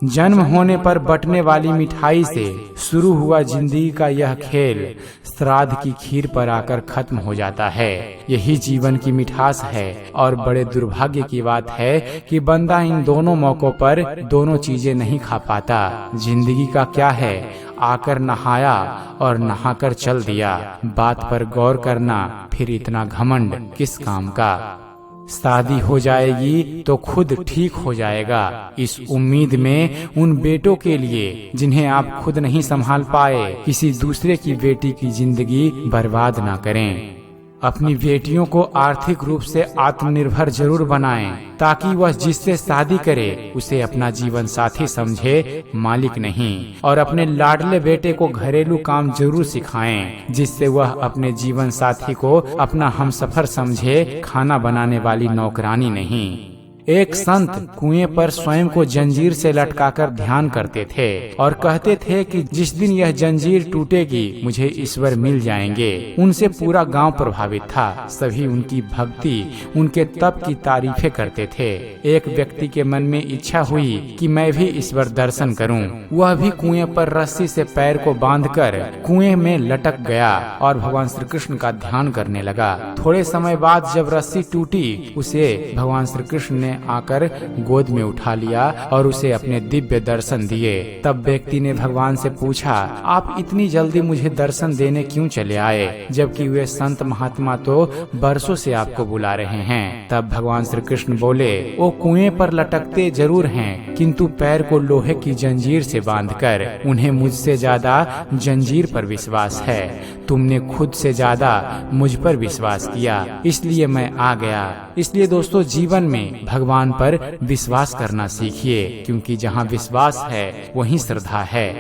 जन्म होने पर बंटने वाली मिठाई से शुरू हुआ जिंदगी का यह खेल श्राद्ध की खीर पर आकर खत्म हो जाता है। यही जीवन की मिठास है और बड़े दुर्भाग्य की बात है कि बंदा इन दोनों मौकों पर दोनों चीजें नहीं खा पाता। जिंदगी का क्या है, आकर नहाया और नहाकर चल दिया। बात पर गौर करना, फिर इतना घमंड किस काम का। शादी हो जाएगी तो खुद ठीक हो जाएगा, इस उम्मीद में उन बेटों के लिए जिन्हें आप खुद नहीं संभाल पाए, किसी दूसरे की बेटी की जिंदगी बर्बाद ना करें। अपनी बेटियों को आर्थिक रूप से आत्मनिर्भर जरूर बनाएं, ताकि वह जिससे शादी करे उसे अपना जीवन साथी समझे, मालिक नहीं। और अपने लाडले बेटे को घरेलू काम जरूर सिखाएं, जिससे वह अपने जीवन साथी को अपना हमसफर समझे, खाना बनाने वाली नौकरानी नहीं। एक संत कुएं पर स्वयं को जंजीर से लटकाकर ध्यान करते थे और कहते थे कि जिस दिन यह जंजीर टूटेगी मुझे ईश्वर मिल जाएंगे। उनसे पूरा गांव प्रभावित था। सभी उनकी भक्ति, उनके तप की तारीफें करते थे। एक व्यक्ति के मन में इच्छा हुई कि मैं भी ईश्वर दर्शन करूं। वह भी कुएं पर रस्सी से पैर को बांधकर कुएं में लटक गया और भगवान श्री कृष्ण का ध्यान करने लगा। थोड़े समय बाद जब रस्सी टूटी, उसे भगवान श्री कृष्ण ने आकर गोद में उठा लिया और उसे अपने दिव्य दर्शन दिए। तब व्यक्ति ने भगवान से पूछा, आप इतनी जल्दी मुझे दर्शन देने क्यों चले आए, जबकि वे संत महात्मा तो बरसों से आपको बुला रहे हैं। तब भगवान श्री कृष्ण बोले, वो कुएं पर लटकते जरूर हैं, किंतु पैर को लोहे की जंजीर से बांधकर। उन्हें मुझसे ज्यादा जंजीर पर विश्वास है। तुमने खुद से ज्यादा मुझ पर विश्वास किया, इसलिए मैं आ गया। इसलिए दोस्तों, जीवन में भगवान पर विश्वास करना सीखिए, क्योंकि जहाँ विश्वास है वहीं श्रद्धा है।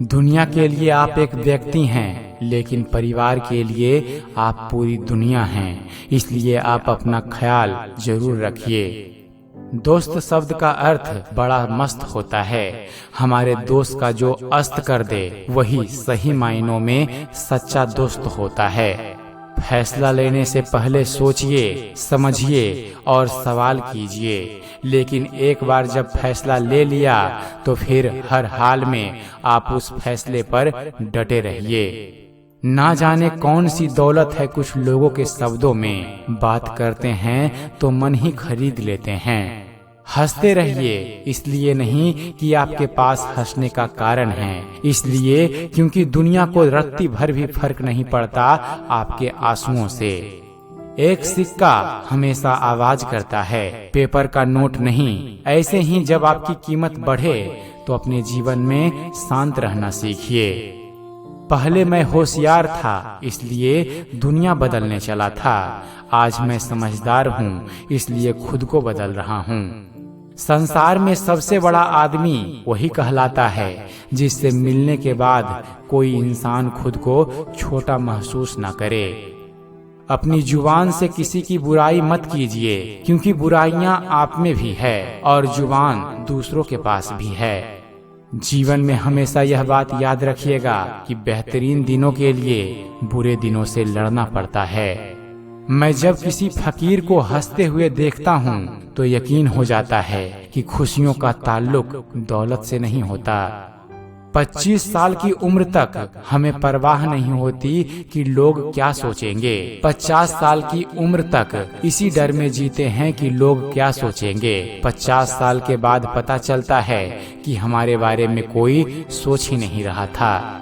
दुनिया के लिए आप एक व्यक्ति हैं, लेकिन परिवार के लिए आप पूरी दुनिया हैं। इसलिए आप अपना ख्याल जरूर रखिए। दोस्त शब्द का अर्थ बड़ा मस्त होता है। हमारे दोस्त का जो अस्त कर दे वही सही मायनों में सच्चा दोस्त होता है। फैसला लेने से पहले सोचिए, समझिए और सवाल कीजिए, लेकिन एक बार जब फैसला ले लिया तो फिर हर हाल में आप उस फैसले पर डटे रहिए। ना जाने कौन सी दौलत है कुछ लोगों के शब्दों में, बात करते हैं तो मन ही खरीद लेते हैं। हंसते रहिए, इसलिए नहीं कि आपके पास हंसने का कारण है, इसलिए क्योंकि दुनिया को रत्ती भर भी फर्क नहीं पड़ता आपके आंसुओं से। एक सिक्का हमेशा आवाज करता है, पेपर का नोट नहीं। ऐसे ही जब आपकी कीमत बढ़े तो अपने जीवन में शांत रहना सीखिए। पहले मैं होशियार था, इसलिए दुनिया बदलने चला था। आज मैं समझदार हूँ, इसलिए खुद को बदल रहा हूँ। संसार में सबसे बड़ा आदमी वही कहलाता है जिससे मिलने के बाद कोई इंसान खुद को छोटा महसूस न करे। अपनी जुबान से किसी की बुराई मत कीजिए, क्योंकि बुराइयां आप में भी है और जुबान दूसरों के पास भी है। जीवन में हमेशा यह बात याद रखिएगा कि बेहतरीन दिनों के लिए बुरे दिनों से लड़ना पड़ता है। मैं जब किसी फकीर को हंसते हुए देखता हूँ तो यकीन हो जाता है कि खुशियों का ताल्लुक दौलत से नहीं होता। 25 साल की उम्र तक हमें परवाह नहीं होती कि लोग क्या सोचेंगे। 50 साल की उम्र तक इसी डर में जीते हैं कि लोग क्या सोचेंगे। 50 साल के बाद पता चलता है कि हमारे बारे में कोई सोच ही नहीं रहा था।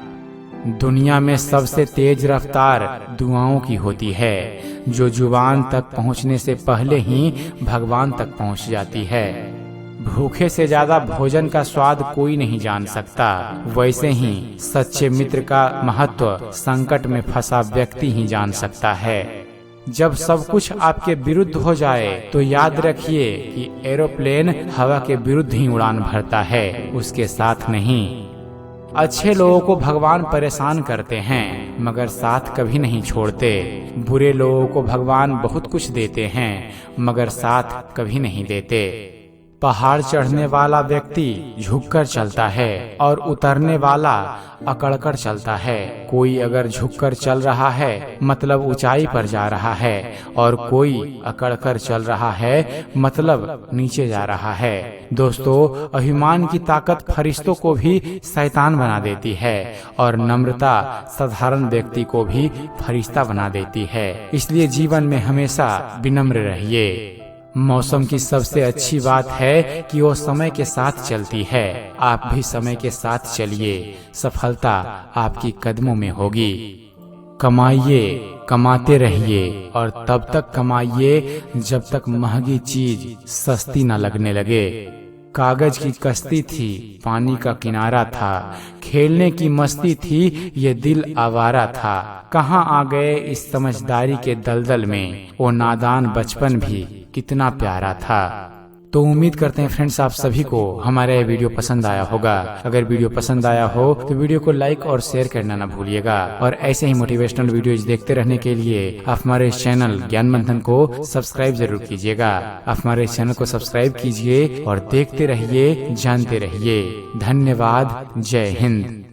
दुनिया में सबसे तेज रफ्तार दुआओं की होती है, जो जुबान तक पहुंचने से पहले ही भगवान तक पहुंच जाती है। भूखे से ज्यादा भोजन का स्वाद कोई नहीं जान सकता। वैसे ही सच्चे मित्र का महत्व संकट में फंसा व्यक्ति ही जान सकता है। जब सब कुछ आपके विरुद्ध हो जाए तो याद रखिए कि एरोप्लेन हवा के विरुद्ध ही उड़ान भरता है, उसके साथ नहीं। अच्छे लोगों को भगवान परेशान करते हैं मगर साथ कभी नहीं छोड़ते। बुरे लोगों को भगवान बहुत कुछ देते हैं मगर साथ कभी नहीं देते। पहाड़ चढ़ने वाला व्यक्ति झुककर चलता है और उतरने वाला अकड़कर चलता है। कोई अगर झुककर चल रहा है मतलब ऊंचाई पर जा रहा है, और कोई अकड़कर चल रहा है मतलब नीचे जा रहा है। दोस्तों, अभिमान की ताकत फरिश्तों को भी शैतान बना देती है और नम्रता साधारण व्यक्ति को भी फरिश्ता बना देती है। इसलिए जीवन में हमेशा विनम्र रहिए। मौसम की सबसे अच्छी बात है कि वो समय के साथ चलती है। आप भी समय के साथ चलिए, सफलता आपकी कदमों में होगी। कमाइए, कमाते रहिए और तब तक कमाइए जब तक महंगी चीज सस्ती न लगने लगे। कागज की कश्ती थी, पानी का किनारा था, खेलने की मस्ती थी, ये दिल आवारा था। कहाँ आ गए इस समझदारी के दलदल में, वो नादान बचपन भी कितना प्यारा था। तो उम्मीद करते हैं फ्रेंड्स आप सभी को हमारा ये वीडियो पसंद आया होगा। अगर वीडियो पसंद आया हो तो वीडियो को लाइक और शेयर करना ना भूलिएगा। और ऐसे ही मोटिवेशनल वीडियोज देखते रहने के लिए आप हमारे चैनल ज्ञान मंथन को सब्सक्राइब जरूर कीजिएगा। आप हमारे चैनल को सब्सक्राइब कीजिए और देखते रहिए, जानते रहिए। धन्यवाद। जय हिंद।